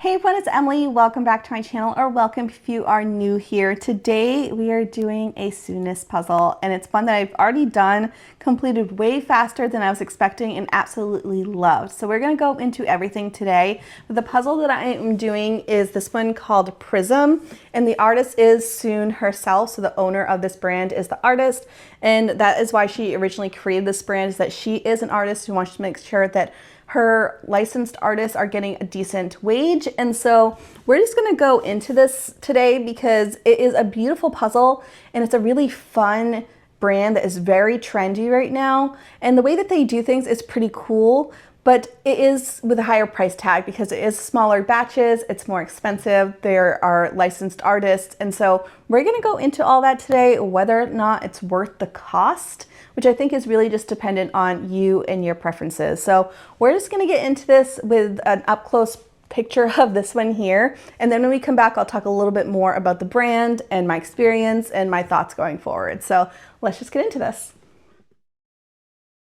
Hey everyone, it's Emily. Welcome back to my channel, or welcome if you are new here. Today we are doing a Soonness puzzle, and it's one that I've already done, completed way faster than I was expecting, and absolutely loved. So we're going to go into everything today. But the puzzle that I am doing is this one called Prism, and the artist is Soon herself. So the owner of this brand is the artist, and that is why she originally created this brand, is that she is an artist who wants to make sure that her licensed artists are getting a decent wage. And so we're just going to go into this today because it is a beautiful puzzle and it's a really fun brand that is very trendy right now. And the way that they do things is pretty cool, but it is with a higher price tag because it is smaller batches, it's more expensive, there are licensed artists. And so we're going to go into all that today, whether or not it's worth the cost, which I think is really just dependent on you and your preferences. So we're just gonna get into this with an up close picture of this one here. And then when we come back, I'll talk a little bit more about the brand and my experience and my thoughts going forward. So let's just get into this.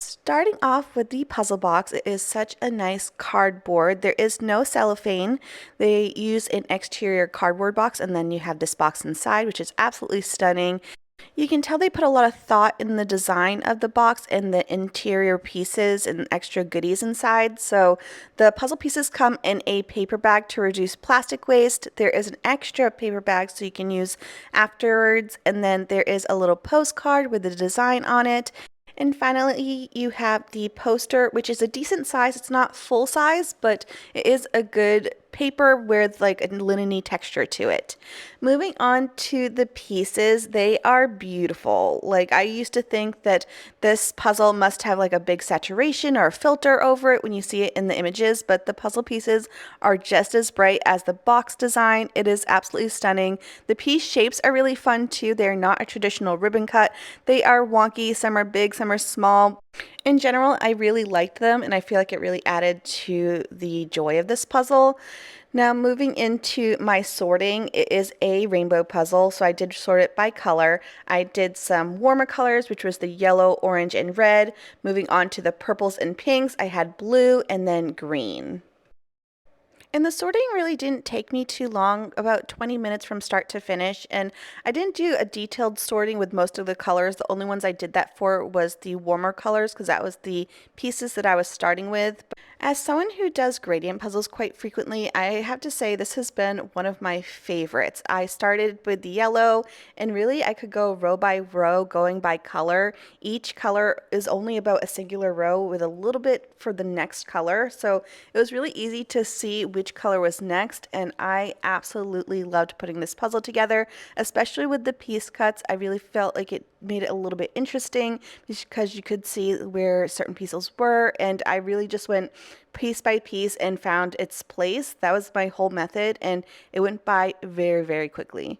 Starting off with the puzzle box, it is such a nice cardboard. There is no cellophane. They use an exterior cardboard box, and then you have this box inside, which is absolutely stunning. You can tell they put a lot of thought in the design of the box and the interior pieces and extra goodies inside. So the puzzle pieces come in a paper bag to reduce plastic waste. There is an extra paper bag so you can use afterwards. And then there is a little postcard with the design on it. And finally, you have the poster, which is a decent size. It's not full size, but it is a good paper with like a linen-y texture to it. Moving on to the pieces, they are beautiful. Like, I used to think that this puzzle must have like a big saturation or a filter over it when you see it in the images, but the puzzle pieces are just as bright as the box design. It is absolutely stunning. The piece shapes are really fun too. They're not a traditional ribbon cut. They are wonky, some are big, some are small. In general, I really liked them, and I feel like it really added to the joy of this puzzle. Now, moving into my sorting, it is a rainbow puzzle, so I did sort it by color. I did some warmer colors, which was the yellow, orange, and red. Moving on to the purples and pinks, I had blue and then green. And the sorting really didn't take me too long, about 20 minutes from start to finish. And I didn't do a detailed sorting with most of the colors. The only ones I did that for was the warmer colors because that was the pieces that I was starting with. But as someone who does gradient puzzles quite frequently, I have to say this has been one of my favorites. I started with the yellow, and really I could go row by row going by color. Each color is only about a singular row with a little bit for the next color. So it was really easy to see which color was next, and I absolutely loved putting this puzzle together, especially with the piece cuts. I really felt like it made it a little bit interesting because you could see where certain pieces were, and I really just went piece by piece and found its place. That was my whole method, and it went by very, very quickly.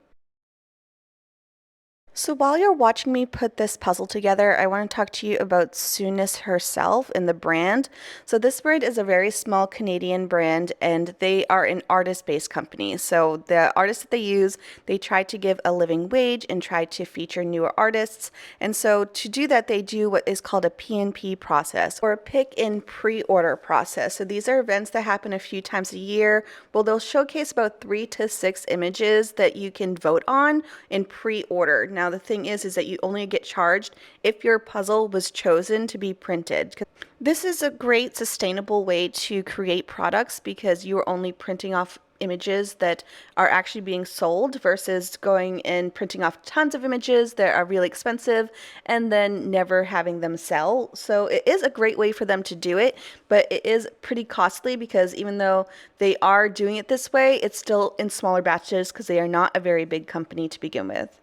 So while you're watching me put this puzzle together, I want to talk to you about Soonness herself and the brand. So this brand is a very small Canadian brand, and they are an artist-based company. So the artists that they use, they try to give a living wage and try to feature newer artists. And so to do that, they do what is called a PNP process, or a pick and pre-order process. So these are events that happen a few times a year. Well, they'll showcase about 3 to 6 images that you can vote on and pre-order. Now, the thing is that you only get charged if your puzzle was chosen to be printed. This is a great sustainable way to create products because you are only printing off images that are actually being sold versus going and printing off tons of images that are really expensive and then never having them sell. So it is a great way for them to do it, but it is pretty costly because even though they are doing it this way, it's still in smaller batches because they are not a very big company to begin with.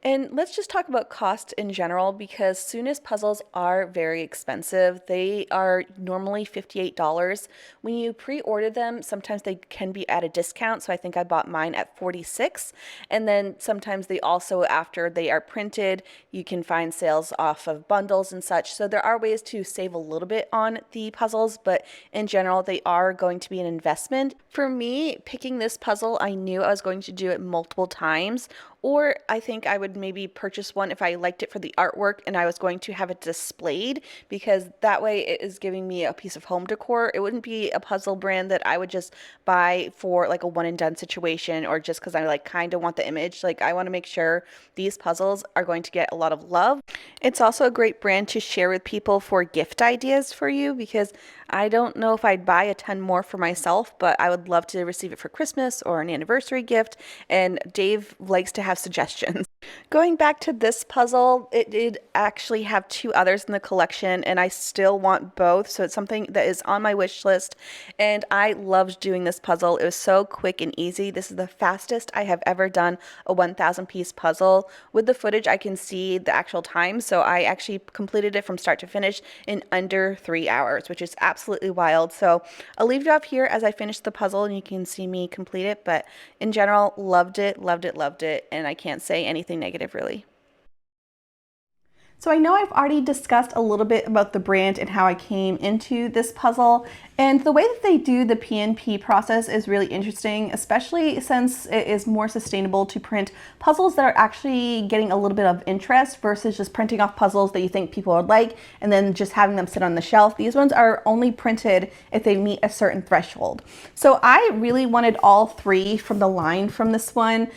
And let's just talk about cost in general because Soonness puzzles are very expensive. They are normally $58. When you pre-order them, sometimes they can be at a discount. So I think I bought mine at $46. And then sometimes they also, after they are printed, you can find sales off of bundles and such. So there are ways to save a little bit on the puzzles, but in general, they are going to be an investment. For me, picking this puzzle, I knew I was going to do it multiple times, Or I think I would maybe purchase one if I liked it for the artwork and I was going to have it displayed, because that way it is giving me a piece of home decor. It wouldn't be a puzzle brand that I would just buy for like a one and done situation, or just because I like kind of want the image. Like, I want to make sure these puzzles are going to get a lot of love. It's also a great brand to share with people for gift ideas for you, because I don't know if I'd buy a ton more for myself, but I would love to receive it for Christmas or an anniversary gift, and Dave likes to have suggestions. Going back to this puzzle, it did actually have two others in the collection, and I still want both, so it's something that is on my wish list, and I loved doing this puzzle. It was so quick and easy. This is the fastest I have ever done a 1,000 piece puzzle. With the footage, I can see the actual time, so I actually completed it from start to finish in under 3 hours, which is absolutely wild. So I'll leave it off here as I finish the puzzle and you can see me complete it, but in general, loved it, loved it, loved it, and I can't say anything negative really. So I know I've already discussed a little bit about the brand and how I came into this puzzle, and the way that they do the PNP process is really interesting, especially since it is more sustainable to print puzzles that are actually getting a little bit of interest versus just printing off puzzles that you think people would like and then just having them sit on the shelf. These ones are only printed if they meet a certain threshold. So I really wanted all three from the line from this one.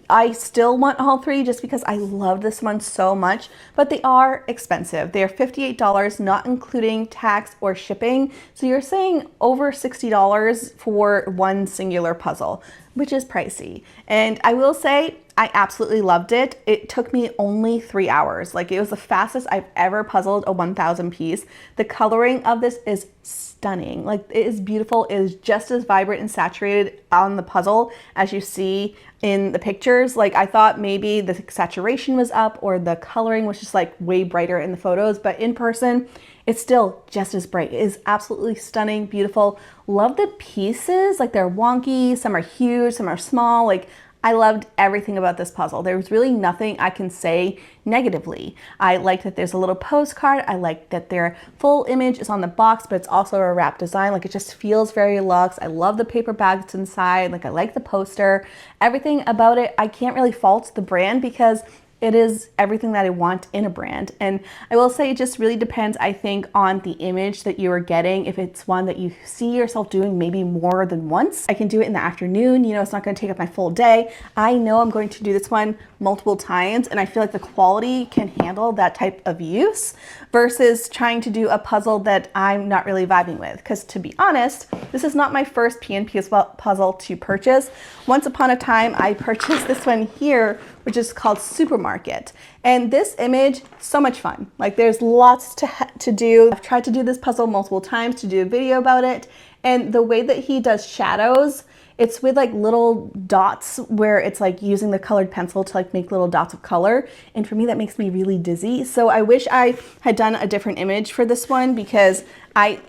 I still want all three just because I love this one so much, but they are expensive. They are $58, not including tax or shipping. So you're saying over $60 for one singular puzzle, which is pricey. And I will say, I absolutely loved it. It took me only 3 hours. Like, it was the fastest I've ever puzzled a 1,000 piece. The coloring of this is stunning. Like, it is beautiful. It is just as vibrant and saturated on the puzzle as you see in the pictures. Like, I thought maybe the saturation was up or the coloring was just like way brighter in the photos, but in person, it's still just as bright. It is absolutely stunning, beautiful. Love the pieces. Like, they're wonky, some are huge, some are small. Like, I loved everything about this puzzle. There was really nothing I can say negatively. I like that there's a little postcard. I like that their full image is on the box, but it's also a wrap design. Like, it just feels very luxe. I love the paper bag that's inside. Like, I like the poster. Everything about it, I can't really fault the brand because it is everything that I want in a brand. And I will say it just really depends, I think, on the image that you are getting. If it's one that you see yourself doing maybe more than once, I can do it in the afternoon. You know, it's not going to take up my full day. I know I'm going to do this one multiple times, and I feel like the quality can handle that type of use versus trying to do a puzzle that I'm not really vibing with. Because to be honest, this is not my first PNP puzzle to purchase. Once upon a time, I purchased this one here, which is called Supermarket. And this image, so much fun. Like, there's lots to do. I've tried to do this puzzle multiple times to do a video about it. And the way that he does shadows, it's with like little dots where it's like using the colored pencil to like make little dots of color. And for me, that makes me really dizzy. So I wish I had done a different image for this one because I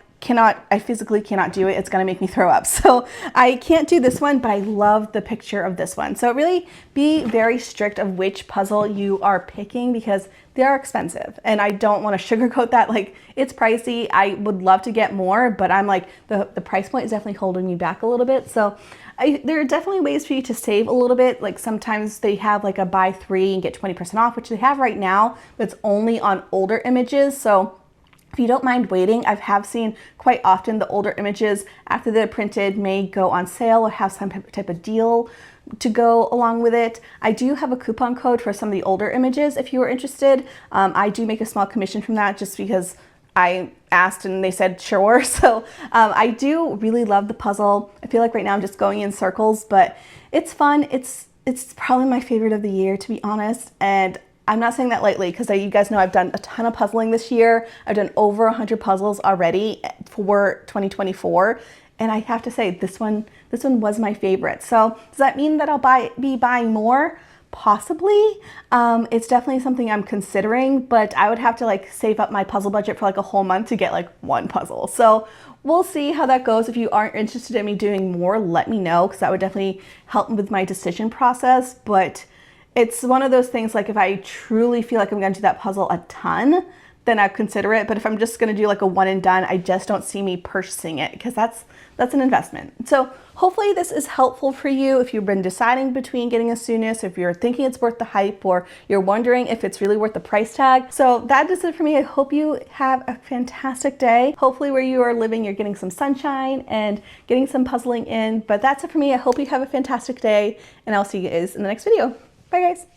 physically cannot do it. It's gonna make me throw up. So I can't do this one, but I love the picture of this one. So really be very strict of which puzzle you are picking because they are expensive. And I don't wanna sugarcoat that. Like, it's pricey. I would love to get more, but I'm like, the price point is definitely holding me back a little bit. So there are definitely ways for you to save a little bit. Like, sometimes they have like a buy 3 and get 20% off, which they have right now, but it's only on older images. So if you don't mind waiting, I have seen quite often the older images after they're printed may go on sale or have some type of deal to go along with it. I do have a coupon code for some of the older images if you are interested. I do make a small commission from that just because I asked and they said sure. So I do really love the puzzle. I feel like right now I'm just going in circles, but it's fun. It's probably my favorite of the year, to be honest. And I'm not saying that lightly because you guys know I've done a ton of puzzling this year. I've done over 100 puzzles already for 2024. And I have to say, this one was my favorite. So does that mean that I'll be buying more? Possibly. It's definitely something I'm considering, but I would have to like save up my puzzle budget for like a whole month to get like one puzzle. So we'll see how that goes. If you aren't interested in me doing more, let me know because that would definitely help with my decision process. But it's one of those things, like, if I truly feel like I'm going to do that puzzle a ton, then I'd consider it. But if I'm just gonna do like a one and done, I just don't see me purchasing it because that's an investment. So hopefully this is helpful for you if you've been deciding between getting a Soonness, if you're thinking it's worth the hype, or you're wondering if it's really worth the price tag. So that is it for me. I hope you have a fantastic day. Hopefully where you are living, you're getting some sunshine and getting some puzzling in. But that's it for me. I hope you have a fantastic day, and I'll see you guys in the next video. Bye guys.